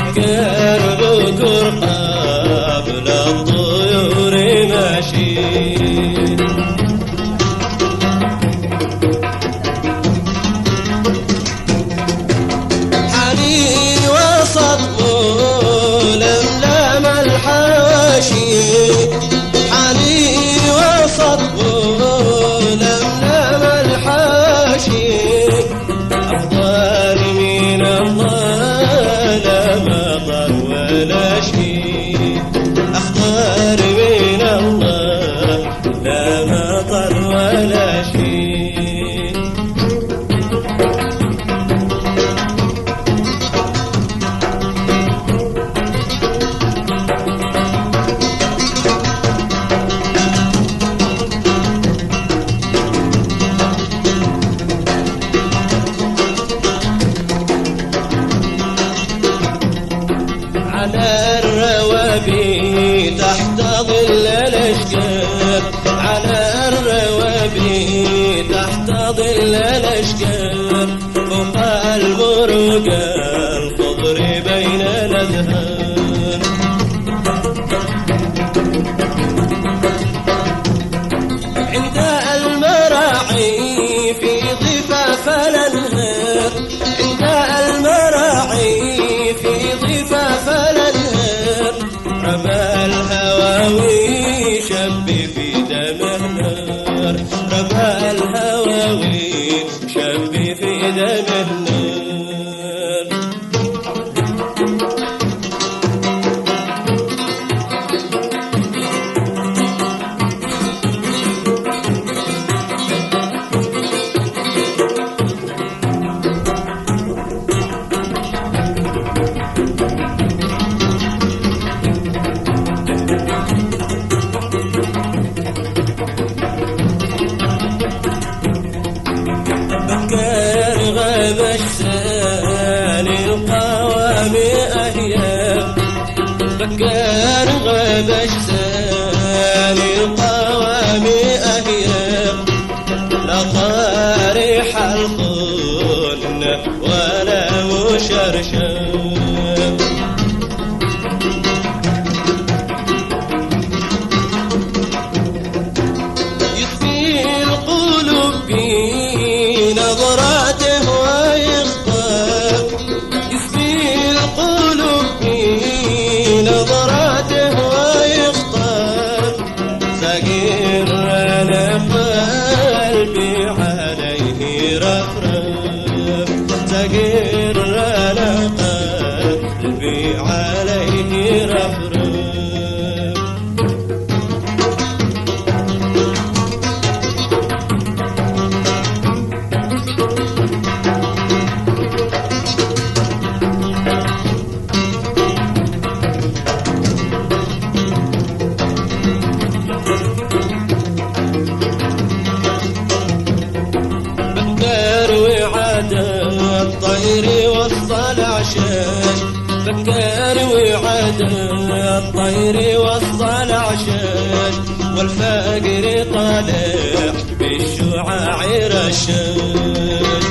بكر بكر قبل الطيور ماشي. حنين وسط لملم الحواشي، حنين وسط لملم الحواشي. أفضل من الله لا مطر ولا شيء، أفضل من الله لا مطر ولا شيء. على الروابي تحت ظل الأشجار، على الروابي تحت ظل الأشجار. فوق المرقى الخضر بين الأزهار. عند المراعي في ضفاف الأنهار، عند المراعي في ضفاف الأنهار. رمى الهواوي شب في دمه نار، رمى الهواوي شب في دمه نار. بكر غاب السال القوام أهيام، بكر غاب السال القوام أهيام. لا طارح الخن ولا مشرشم. يخفي القلوب بنظراته ويخطف، يخفي القلوب بنظراته ويخطف. صغير على قلبي عليه رفرف، صغير على قلبي عليه رفرف. بكر وعد الطير وسط العشاش، بكر وعد الطير وسط العشاش. والفقر طالع بالشعاع رشاش.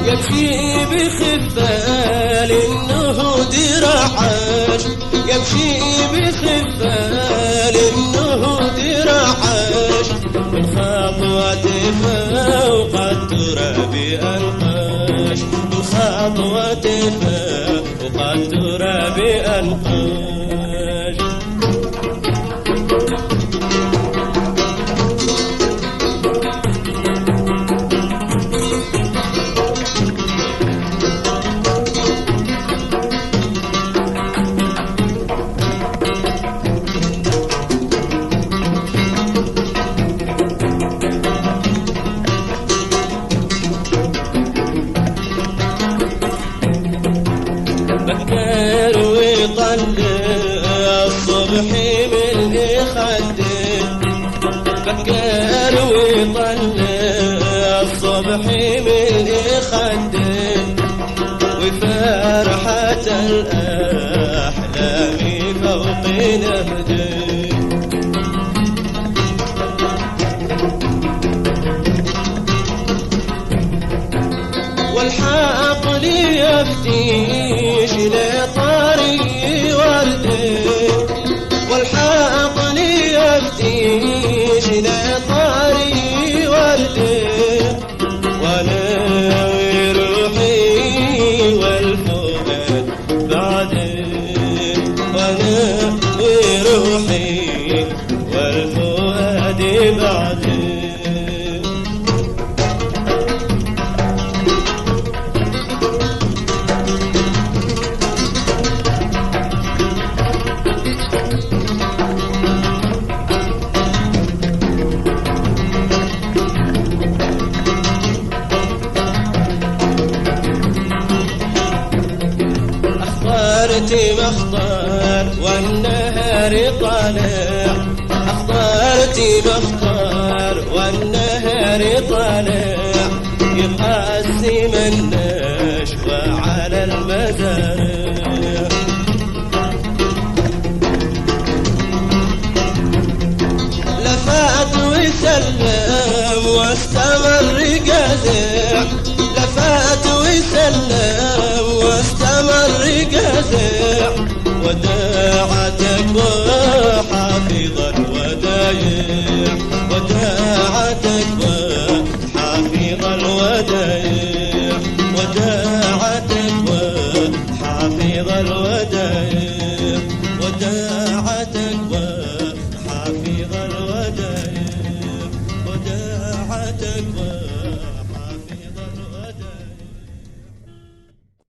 يمشي بخفال النهود رعاش، يمشي بخفال النهود رعاش. من خطوة فوق التراب أنقاش، من خطوة فوق التراب أنقاش. بكر ويطلع الصبح من خده، بكر ويطلع الصبح من خده. وفرحة الأحلام فوق نهده. لي يفتيش لطاري وردي والحق لي يفتيش لطاري وردي وانا وروحي والفؤاد بعدين وانا وروحي والفؤاد بعدين اخترتي مختار والنهار طالع اخترتي مختار والنهار طالع يقسم النشوى على المزارع لفات وسلم واستمر قزع لفات وسلم واستمر قزع وداعتك وحافظ الودايع وداعتك وحافظ الودايع وداعتك وحافظ الودايع